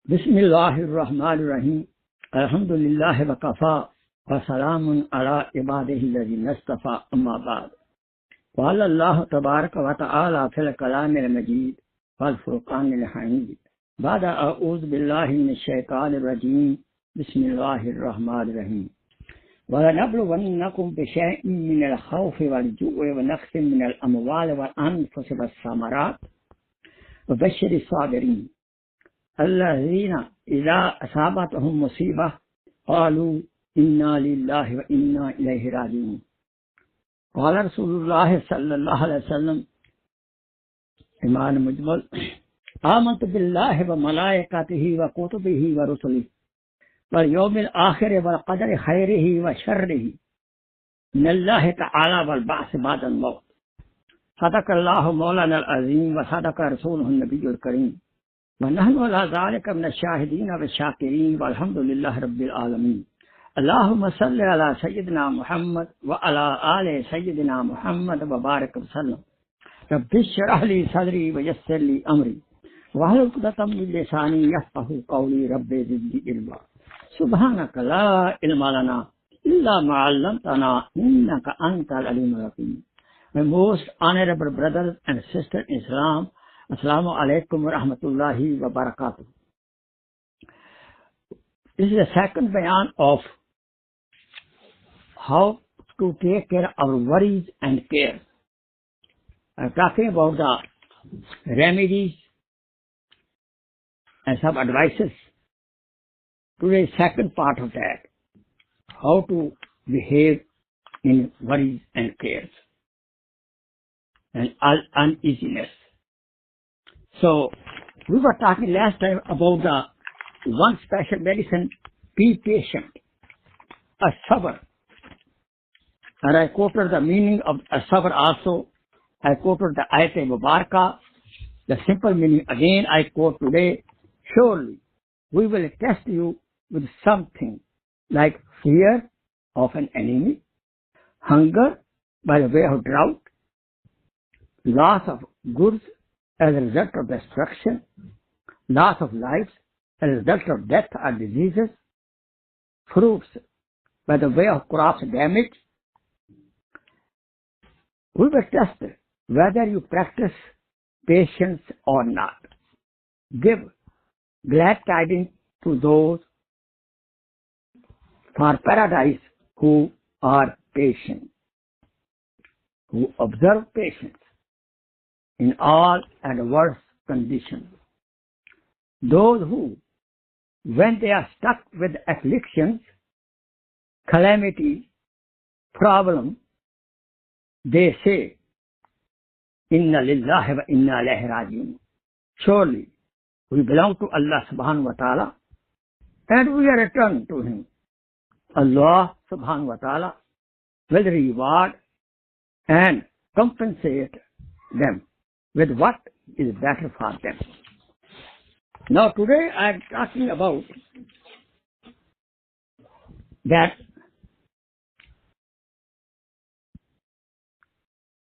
Bismillahirrahmanirrahim. Alhamdulillahi wa kafa wa salamun ala ibadihi alladhina istafa amma ba'd. Qala Allah tabaraka wa ta'ala fil kalamil majid wal furqanil hamid. Ba'da a'udhu billahi minash shaitanir rajim. Bismillahirrahmanirrahim. وَلَنَبْلُوَنَّكُمْ بِشَيْءٍ مِّنَ الْخَوْفِ وَالْجُوعِ وَنَقْصٍ مِّنَ الْأَمْوَالِ وَالْأَنفُسِ وَالثَّمَرَاتِ وَبَشِّرِ الصَّابِرِينَ الَّذِينَ إِذَا أَصَابَتْهُم مُّصِيبَةٌ قَالُوا إِنَّا لِلَّهِ وَإِنَّا إِلَيْهِ رَاجِعُونَ قال رسول الله صلى الله عليه وسلم إيمان مجمل آمنت بالله وملائكته وكتبه ورسله واليوم الآخر والقدر خيره وشره من الله تعالى والبعث بعد الموت صدق الله مولانا العظيم وصدق رسوله النبي الكريم ونحن على ذلك من الشاهدين والشاكرين والحمد لله رب العالمين اللهم صل على سيدنا محمد وعلى آل سيدنا محمد وبارك وسلم رب اشرح لي صدري ويسر لي أمري واحلل عقدة من لساني يفقهوا قولي رب زدني علما سبحانك لا علم لنا إلا ما علمتنا إنك أنت العليم الحكيم. My most honorable brothers and sisters in Islam, Assalamu alaikum wa rahmatullahi wa barakatuh. This is the second bayan of how to take care of our worries and cares. I'm talking about the remedies and some advices. Today's second part of that, how to behave in worries and cares and uneasiness. So, we were talking last time about the one special medicine, be patient, a sabr. And I quoted the meaning of a sabr also. I quoted the ayat mubarakah, the simple meaning again I quote today. Surely, we will test you with something like fear of an enemy, hunger by the way of drought, loss of goods as a result of destruction, loss of lives as a result of death or diseases, fruits by the way of crops damage. We will test whether you practice patience or not. Give glad tidings to those for paradise who are patient, who observe patience in all adverse conditions. Those who, when they are stuck with afflictions, calamity, problem, they say, Inna lillahi wa inna ilayhi raji'un. Surely, we belong to Allah subhanahu wa ta'ala and we are returned to Him. Allah subhanahu wa ta'ala will reward and compensate them with what is better for them. Now today I am talking about that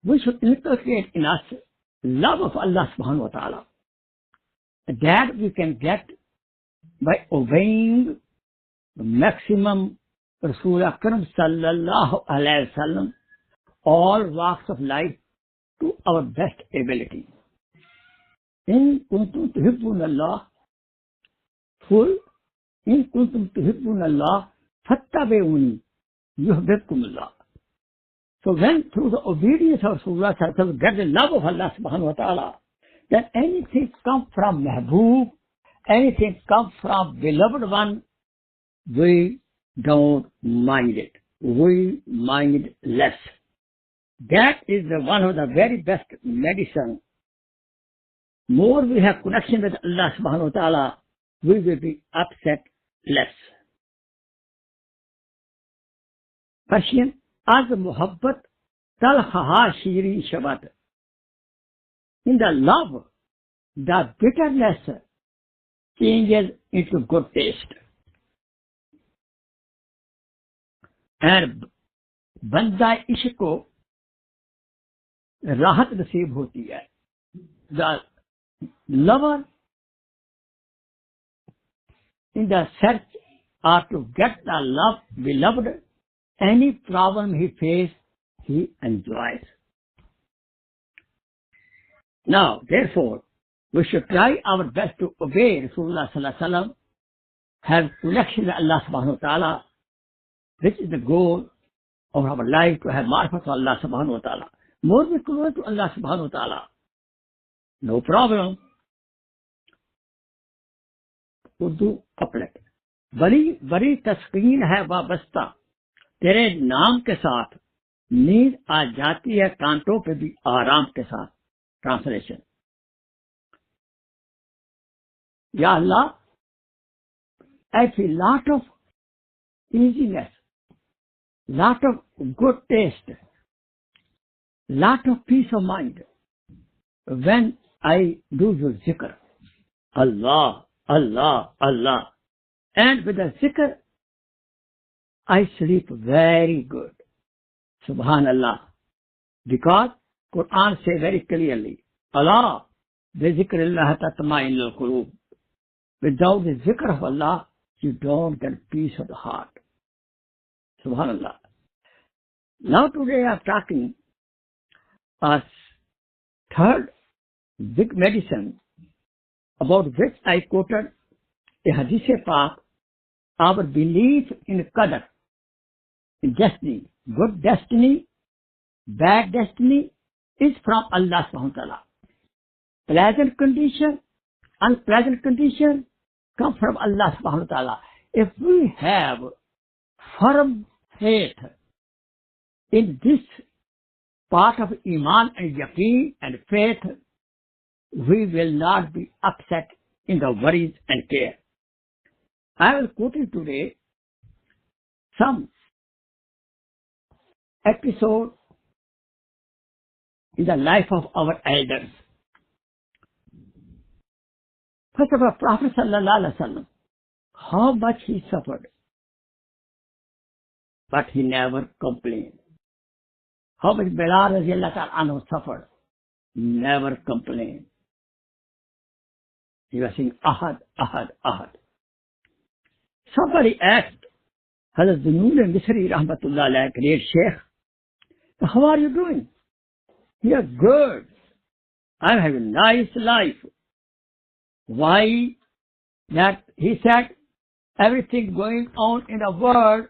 we should inculcate in us love of Allah subhanahu wa ta'ala. That we can get by obeying the maximum Rasul Akram sallallahu alayhi wa sallam, all walks of life to our best ability. In kuntum tuhibbun Allah, full, in kuntum tuhibbun Allah, fattabi'uni, yuhibbukum Allah. So when through the obedience of Rasulullah sallallahu alayhi wa sallam, get the love of Allah subhanahu wa ta'ala, then anything come from Mahbub, anything come from beloved one, we don't mind it. We mind less. That is one of the very best medicine. More we have connection with Allah subhanahu wa ta'ala, we will be upset less. Persian, az muhabbat talhaha shiri shabat. In the love, the bitterness changes into good taste. And बंदा इश्क को राहत नसीब होती है. The lover in the search or to get the love beloved, any problem he faces, he enjoys. Now, therefore, we should try our best to obey Rasulullah sallallahu alaihi wasallam, have connection with Allah subhanahu wa ta'ala, which is the goal of our life, to have marifat to Allah subhanahu wa ta'ala. More we close to Allah subhanahu wa ta'ala. No problem. Urdu couplet बड़ी बड़ी तस्कीन है वाबस्ता, तेरे नाम के साथ नींद आ जाती है कांटों पे भी आराम के साथ. ट्रांसलेशन. या अल्लाह, I feel lot of easiness, lot of good taste, lot of peace of mind when I do your zikr. Allah, Allah, Allah. And with the zikr, I sleep very good. Subhanallah. Because Quran says very clearly, Allah, bi zikrillah tatma'innul qulub. Without the zikr of Allah, you don't get peace of the heart. Subhanallah. Now today I am talking a third big medicine about which I quoted a hadith Pak, our belief in qadr, in destiny. Good destiny, bad destiny is from Allah subhanahu wa ta'ala. Pleasant condition, unpleasant condition come from Allah subhanahu wa ta'ala. If we have firm faith in this part of iman and yaqeen and faith, we will not be upset in the worries and care. I will quote you today some episode in the life of our elders. First of all, Prophet sallallahu alaihi wasallam, how much he suffered, but he never complained. How much Bilal radiallahu ta'ala anhu suffered, never complained. He was saying, Ahad, Ahad, Ahad. Somebody asked Hazrat Darood Misri rahmatullah alayhi, great Sheikh, how are you doing? He is good. I'm having a nice life. Why? That he said, everything going on in the world,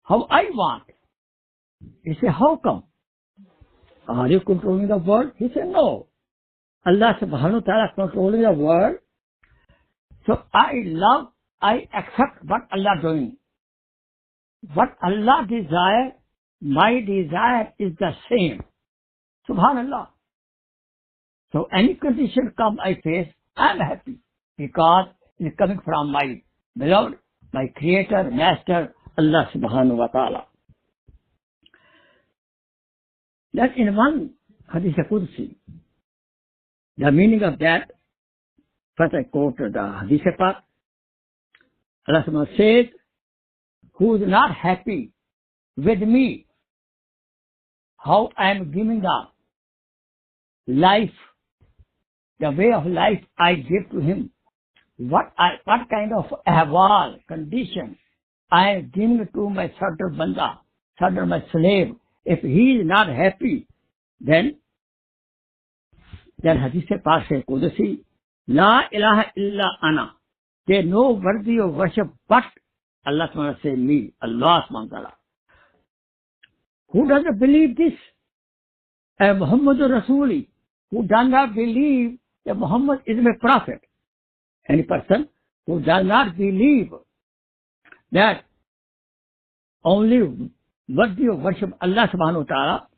how I want. He said, how come? Are you controlling the world? He said, no. Allah subhanahu wa ta'ala controlling the world. So I accept what Allah doing. What Allah desire, my desire is the same. Subhanallah. So any condition come I face, I'm happy. Because it's coming from my beloved, my creator, master, Allah subhanahu wa ta'ala. That in one hadith Qudsi, the meaning of that, first I quote the hadith part. Allah subhanahu wa ta'ala says, who is not happy with me, how I am giving the life, the way of life I give to him, what kind of ahwal, condition I am giving to my sadr banda, sadr my slave. If he is not happy, then hadith paak se Qudsi, La ilaha illa ana. There is no worthy of worship but Allah subhanahu wa ta'ala say me, Allah subhanahu wa ta'ala. Who doesn't believe this? Muhammadur Rasuli, who does not believe that Muhammad is my prophet. Any person who does not believe that only worthy of worship Allah subhanahu wa ta'ala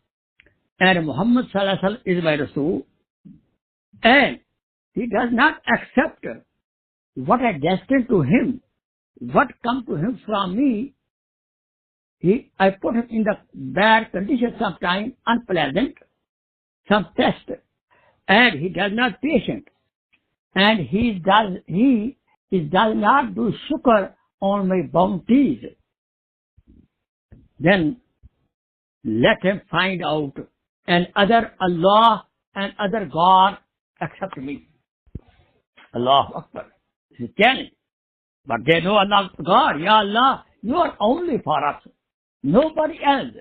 and Muhammad sallallahu alaihi wasallam is my Rasul, and he does not accept what I destined to him, what come to him from me, I put him in the bad condition sometime, unpleasant, some test, and he does not patient, and he does not do shukr on my bounties. Then let him find out and other Allah and other God accept me. Allahu Akbar. He is telling But they know Allah, God, Ya Allah, you are only for us. Nobody else.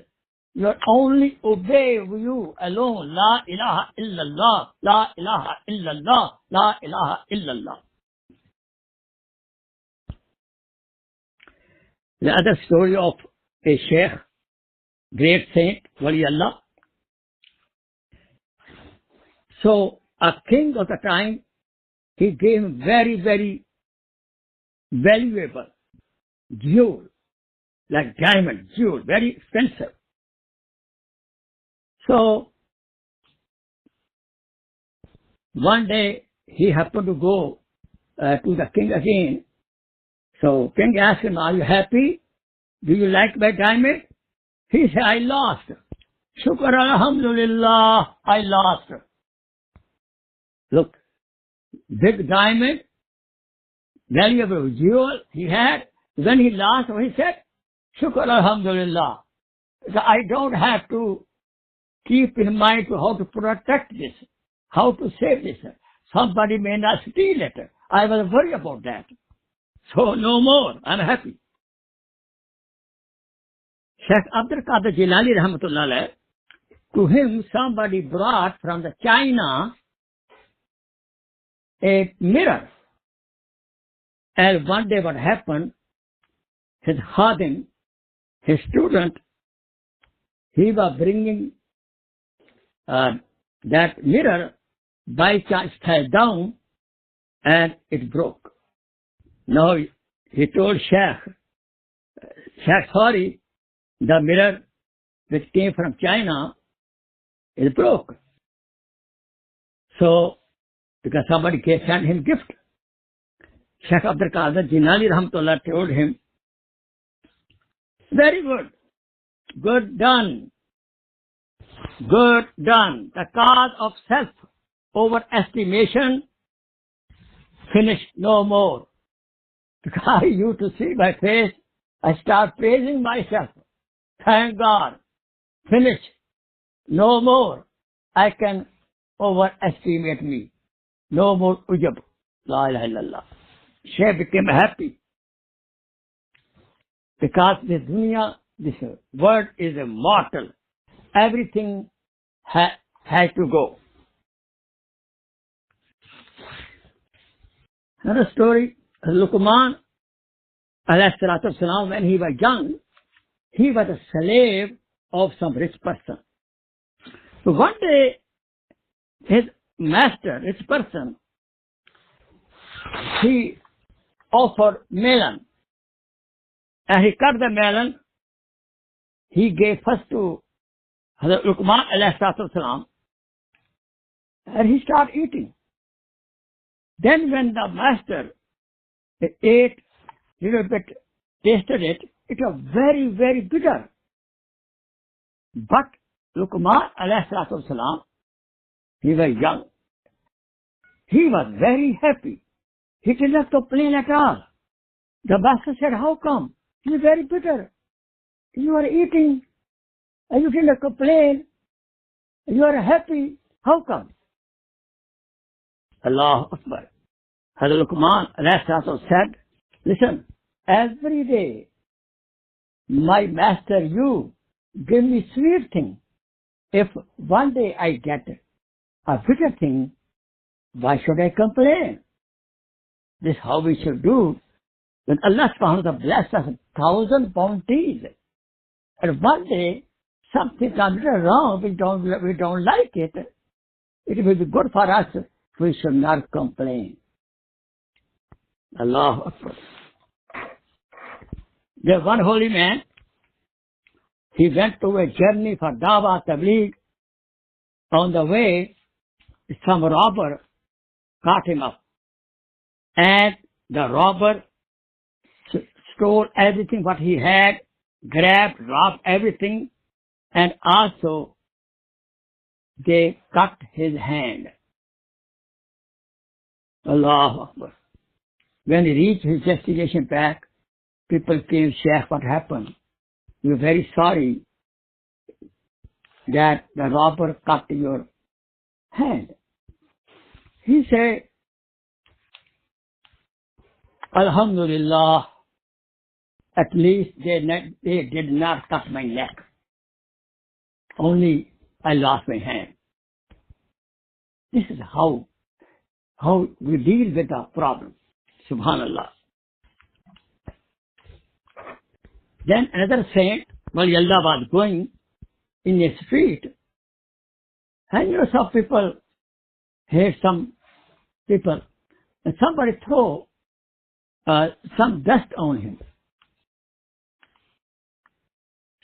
You are only obey you alone. La ilaha illallah. La ilaha illallah. La ilaha illallah. The other story of a Sheikh, great saint, Wali Allah. So, a king of the time, he gave him very, very valuable jewel, like diamond jewel, very expensive. So, one day he happened to go to the king again. So, king asked him, are you happy? Do you like my diamond? He said, I lost. Shukr alhamdulillah, I lost. Look, big diamond, valuable jewel he had. When he lost, he said, Shukr alhamdulillah. So I don't have to keep in mind to how to protect this, how to save this. Somebody may not steal it. I was worried about that. So no more. I'm happy. Sheikh Abdul Qadir Jilani rahmatullah alayh, to him somebody brought from the China a mirror. And one day what happened, his khadim, his student, he was bringing that mirror, by chance fell down and it broke. Now he told Sheikh, sorry, the mirror which came from China is broke. So, because somebody sent him gift, Sheikh Abdul Qadir Jilani rahmatullah told him, very good, good done, good done. The cause of self overestimation finished, no more. Because I used to see my face, I start praising myself. Thank God. Finish. No more. I can overestimate me. No more ujab. La ilaha illallah. Sheikh became happy. Because this dunya, this world is immortal. Everything has to go. Another story, Luqman, alayhi salatu wasalam, when he was young, he was a slave of some rich person. So one day, his master, rich person, he offered melon. And he cut the melon. He gave first to Hazrat Luqman alayhi salatu wasalam, and he started eating. Then when the master ate little bit, tasted it, it was very, very bitter. But Luqman alayhi salatu wasalam, he was young. He was very happy. He did not complain at all. The master said, how come? It is very bitter. You are eating and you did not complain. You are happy. How come? Allahu Akbar. Hazrat Luqman alayhi salatu said, listen, every day, my master, you give me sweet thing. If one day I get a bitter thing, why should I complain? This is how we should do. When Allah subhanahu wa ta'ala bless us 1,000 bounties, and one day something comes wrong, we don't like it, it will be good for us. We should not complain. Allahu Akbar. There's one holy man. He went to a journey for Dawah, tableegh. On the way, some robber caught him up. And the robber stole everything what he had, grabbed, robbed everything, and also they cut his hand. Allahu Akbar. When he reached his destination back, people came, Sheikh, what happened? We're very sorry that the robber cut your hand. He said, Alhamdulillah, at least they did not cut my neck. Only I lost my hand. This is how we deal with the problem. Subhanallah. Then another saint, Waliyallah, was going in a street, and some people hate some people, and somebody throw some dust on him.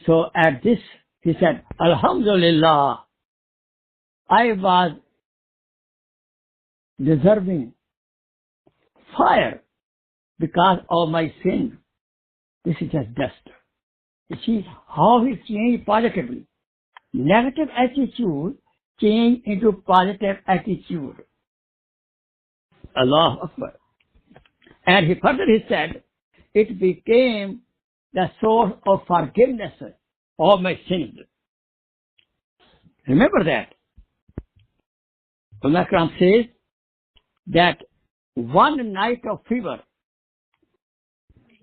So at this, he said, Alhamdulillah, I was deserving fire because of my sin. This is just dust. You see how he changed positively. Negative attitude changed into positive attitude. Allahu Akbar. And he further said, it became the source of forgiveness of my sins. Remember that. Ulama Ikram says that one night of fever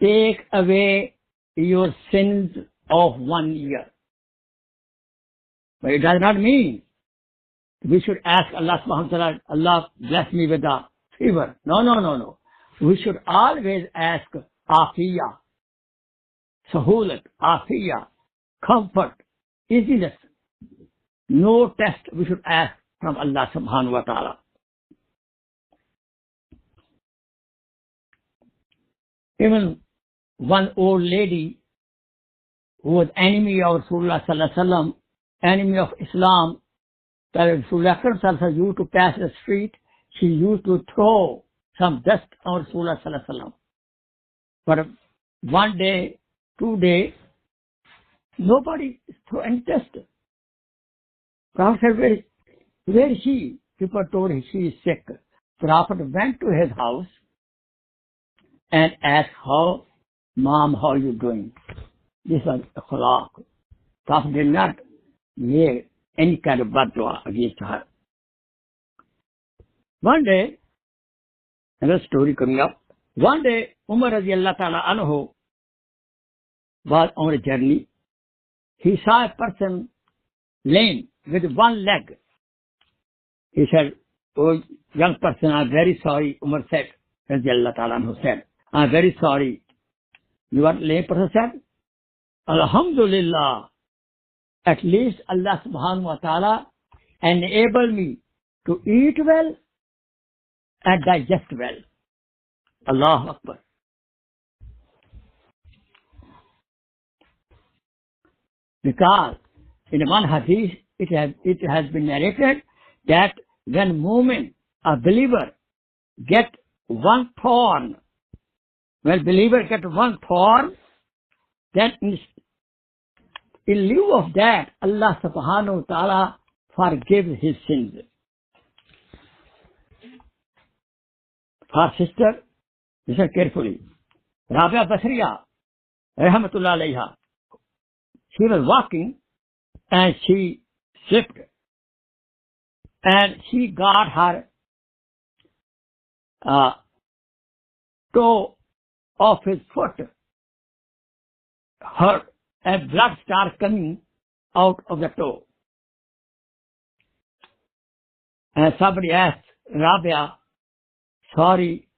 take away your sins of 1 year. But it does not mean we should ask Allah subhanahu wa ta'ala, Allah bless me with the fever. No. We should always ask afiyah, sahulat, afiyah, comfort, easiness. No test we should ask from Allah subhanahu wa ta'ala. Even one old lady who was enemy of Rasulullah sallallahu alaihi wasallam, enemy of Islam, that Rasulullah sallallahu alaihi wasallam used to pass the street, she used to throw some dust on Rasulullah sallallahu alaihi wasallam. But 1 day, 2 days, nobody threw any dust. Prophet said, where is she? People told her she is sick. Prophet went to his house and asked, Mom, how are you doing? This was akhlaq. Prophet did not make any kind of bad dua against her. One day, another story coming up. One day, Umar radiallahu ta'ala anhu was on a journey. He saw a person lame with one leg. He said, oh, young person, I'm very sorry. Umar said, radiallahu ta'ala anhu said, I'm very sorry. You are lame person said, Alhamdulillah, at least Allah subhanahu wa ta'ala enabled me to eat well and digest well. Allahu Akbar. Because in one hadith, it has been narrated that when a believer get one thorn, when believer get one thorn, then in lieu of that, Allah subhanahu wa ta'ala forgives his sins. Our sister, listen carefully. Rabia Basriya, rahmatullah alayha, she was walking and she slipped. And she got her toe of his foot hurt and blood started coming out of the toe. And somebody asked Rabia, sorry,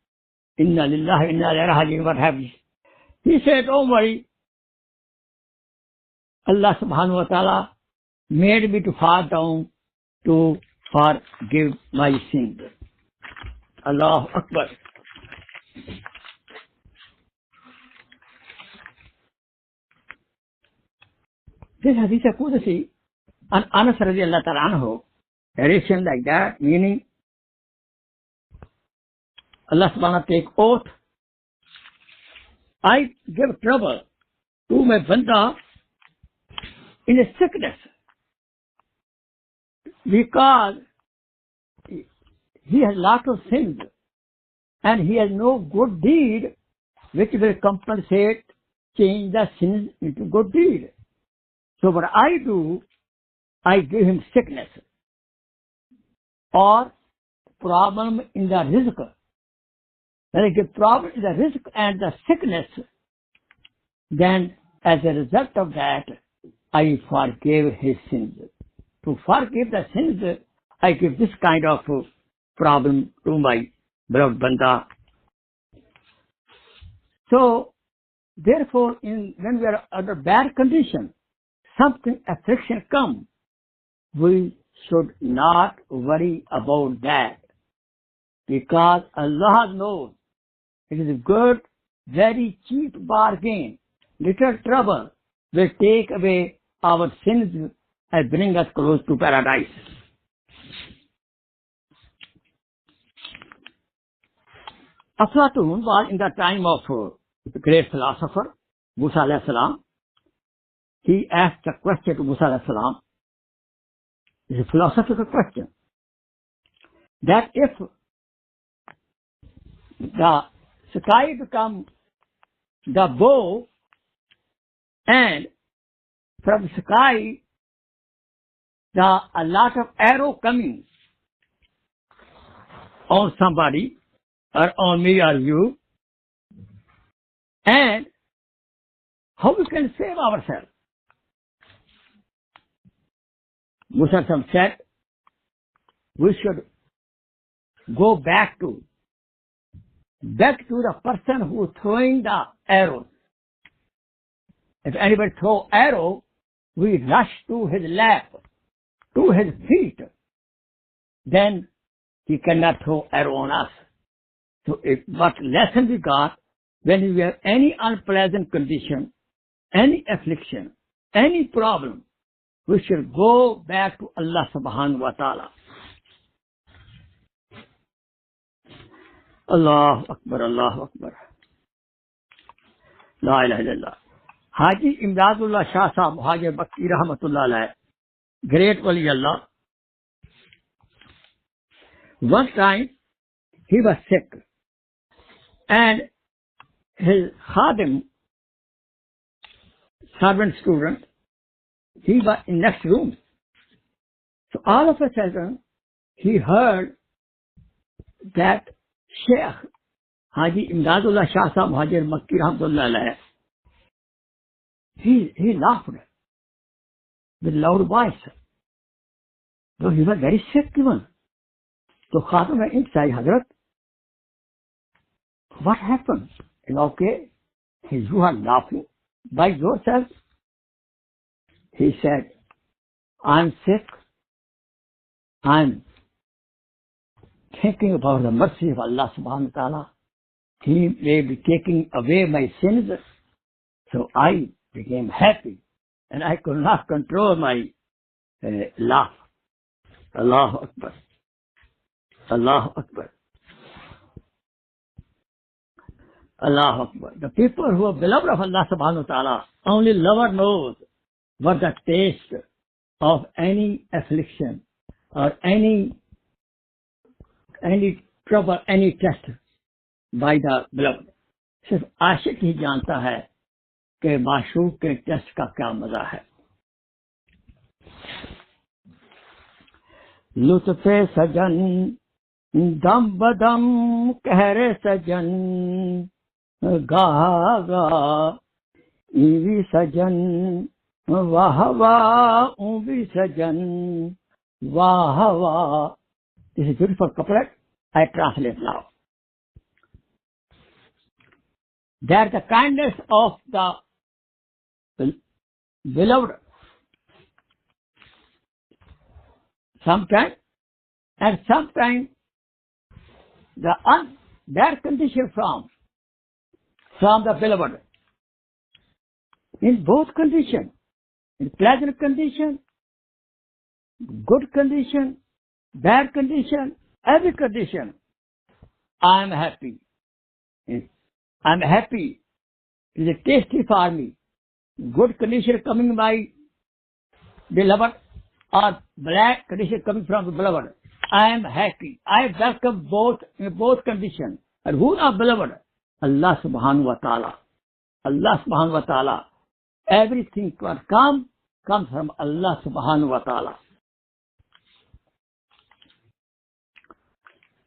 inna lillahi inna ilayhi raji'un, what have you? He said, don't worry. Allah subhanahu wa ta'ala made me to fall down to forgive my sins. Allahu Akbar. This hadith Qudsi and Anas radiallahu ta'ala anhu, narration like that, meaning Allah subhanahu wa ta'ala take oath, I give trouble to my banda in a sickness because he has lot of sins and he has no good deed which will compensate, change the sins into good deed. So what I do, I give him sickness or problem in the rizq. When the problem is the risk and the sickness, then as a result of that, I forgave his sins. To forgive the sins, I give this kind of problem to my beloved Banda. So, therefore, when we are under bad condition, something affliction come, we should not worry about that, because Allah knows it is a good, very cheap bargain. Little trouble will take away our sins and bring us close to paradise. Aflatun was in the time of the great philosopher, Musa alayhi salam. He asked a question to Musa alayhi salam. It's a philosophical question. That if the sky becomes the bow, and from the sky a lot of arrow coming on somebody or on me or you, and how we can save ourselves? Musa said, we should go back to the person who is throwing the arrow. If anybody throw arrow, we rush to his lap, to his feet. Then he cannot throw arrow on us. So what lesson we got, when we have any unpleasant condition, any affliction, any problem, we should go back to Allah subhanahu wa ta'ala. Allahu Akbar, Allahu Akbar. La ilaha illallah. Haji Imdadullah Shah Sahab, Haji Bakti Rahmatullah Alayh, great Wali Allah. One time he was sick, and his khadim, servant student, he was in next room. So all of a sudden he heard that Sheikh Haji Imdadullah Shah Sahab, Haji Bakti Rahmatullah Alayh, he laughed with loud voice. So he was very sick even. So Khadim went inside, Hazrat, what happened? And okay, you are laughing by yourself. He said, I'm sick. I'm thinking about the mercy of Allah subhanahu wa ta'ala. He may be taking away my sins. So I became happy, and I could not control my laugh. Allahu Akbar. Allahu Akbar. Allahu Akbar. The people who are beloved of Allah subhanahu wa ta'ala, only lover knows what the taste of any affliction or any trouble, any test by the beloved. सिर्फ आशिक ही जानता है कि माशूक के test का क्या मजा है. लुत्फ़े सजन दम बदम कहरे सजन गाह गाह ईवी सजन वाह वाह ऊवी सजन वाह वाह. This is beautiful couplet. I translate now. That the kindness of the beloved sometimes, and sometimes the bad condition from the beloved. In both conditions, in pleasant condition, good condition, bad condition, every condition, I am happy. I am happy. It is a tasty for me. Good condition coming by beloved or bad condition coming from the beloved. I am happy. I welcome both in both conditions. And who are beloved? Allah subhanahu wa ta'ala. Allah subhanahu wa ta'ala. Everything that comes from Allah subhanahu wa ta'ala.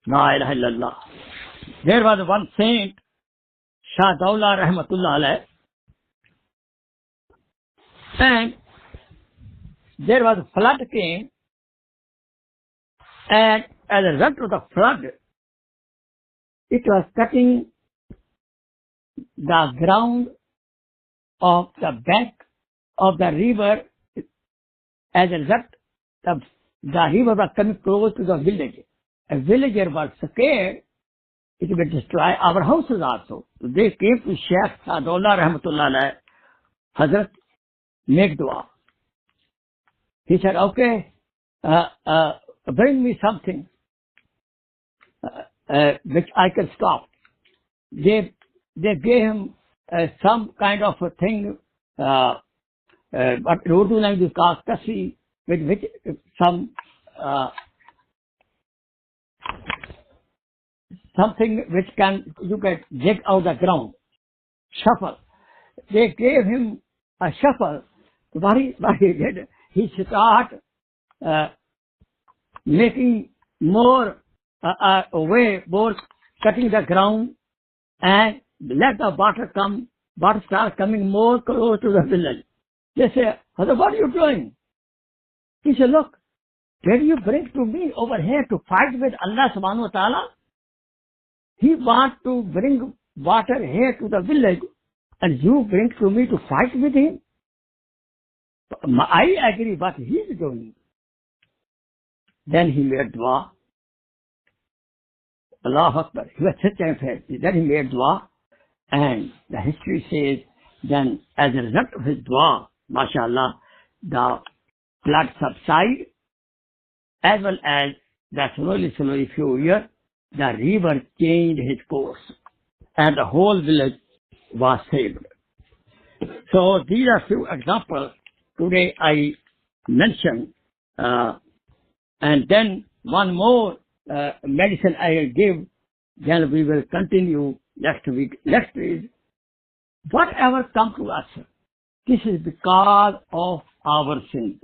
La ilaha illallah. There was one saint, Shah Daula Rahmatullah alayh, and there was a flood came, and as a result of the flood, it was cutting the ground of the bank of the river. As a result, the river was coming close to the village. A villager was scared it would destroy our houses also. So they came to Sheikh Sadullah Rahmatullah alayh, Hazrat, make dua. He said, okay, bring me something which I can stop. They gave him some kind of a thing, but Urdu language is called kasi, with which something which you can dig out the ground. Shuffle. They gave him a shuffle. What he did, he started making more way, more cutting the ground, and let the water come. Water start coming more close to the village. They say, what are you doing? He said, look, did you bring to me over here to fight with Allah subhanahu wa ta'ala? He wants to bring water here to the village, and you bring to me to fight with him? I agree what he is doing. Then he made dua. Allahu Akbar. He was such a faith. Then he made dua, and the history says, then as a result of his dua, mashallah, the flood subsided, as well as the slowly few years, the river changed its course, and the whole village was saved. So these are few examples today I mentioned, and then one more medicine I will give, then we will continue next week. Next is, whatever comes to us, this is because of our sins,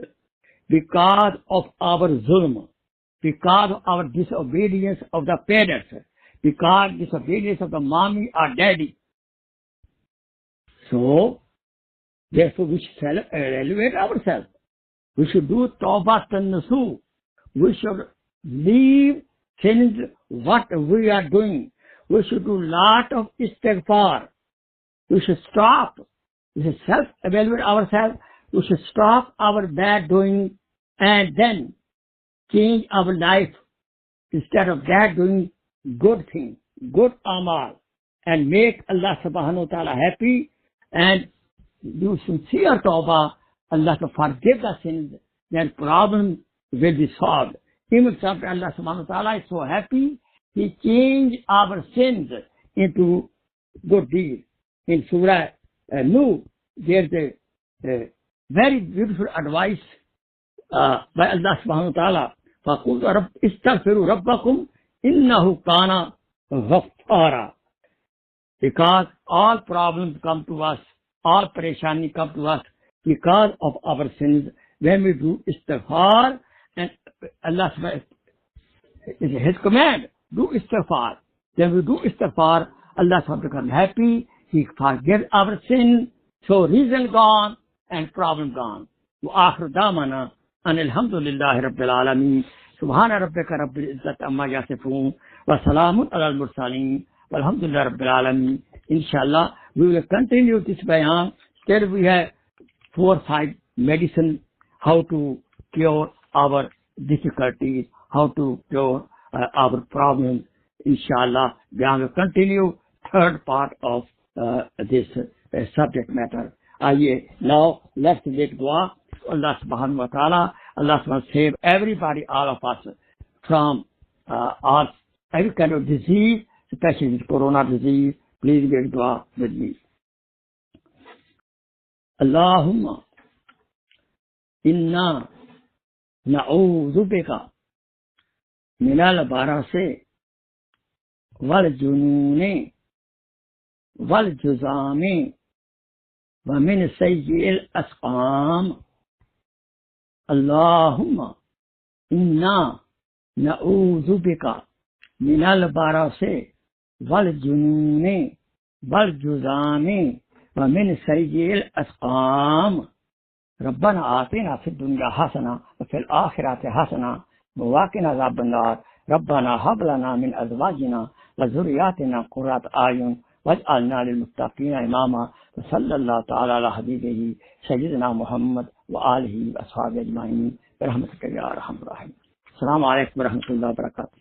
because of our zulm, because of our disobedience of the parents, because disobedience of the mommy or daddy. So, therefore we should evaluate ourselves. We should do taubah nasu. We should leave things what we are doing. We should do lot of istighfar. We should stop. We should self-evaluate ourselves. We should stop our bad doing and then change our life. Instead of that, doing good things, good aamal, and make Allah subhanahu wa ta'ala happy, and do sincere tawbah, Allah to forgive the sins, then problem will be solved. Even after Allah subhanahu wa ta'ala is so happy, He changed our sins into good deeds. In Surah Nuh, there's a very beautiful advice by Allah subhanahu wa ta'ala. فَقُلْتُ اسْتَغْفِرُوا رَبَّكُمْ إِنَّهُ كَانَ غَفَّارًا. Because all problems come to us, all pareshani come to us because of our sins. When we do istighfar, and Allah subhanahu is His command, do istighfar. Then we do istighfar, Allah subhanahu becomes happy, He forgives our sin, so reason gone and problem gone. وآخر دعوانا أن الحمد لله رب العالمين سبحان ربك رب العزة عما يصفون وسلام على المرسلين والحمد لله رب العالمين. Inshallah, we will continue this bayan. Still we have 4 or 5 medicine, how to cure our difficulties, how to cure our problems. Inshallah, we will continue third part of this subject matter. Now let's make dua. Allah subhanahu wa ta'ala, Allah subhanahu save everybody, all of us, from every kind of disease, especially this corona disease. Please make dua with me. Allahumma inna na'udhu bika minal barase wal junune wal juzame wa min sayyi'il asqam. Allahumma inna na'udhu bika minal barase वल जुनून वल जुज़ाम व मिन सय्यिल अस्क़ाम। रब्बना आतिना फिद दुनिया हसना व fill आखिरति हसना व क़िना अज़ाबन्नार। रब्बना hub लना मिन अज़वाजिना व ज़ुर्रिय्यतिना क़ुर्रत आयुन वजअलना लिलमुत्तक़ीना इमामा। सल्लल्लाहु तआला अला हबीबिही सय्यिदना मुहम्मद व आलिहि व अस्हाबिहि अजमईन बिरहमतिका या अरहमर राहिमीन। अस्सलामु अलैकुम व रहमतुल्लाहि व बरकातुहू।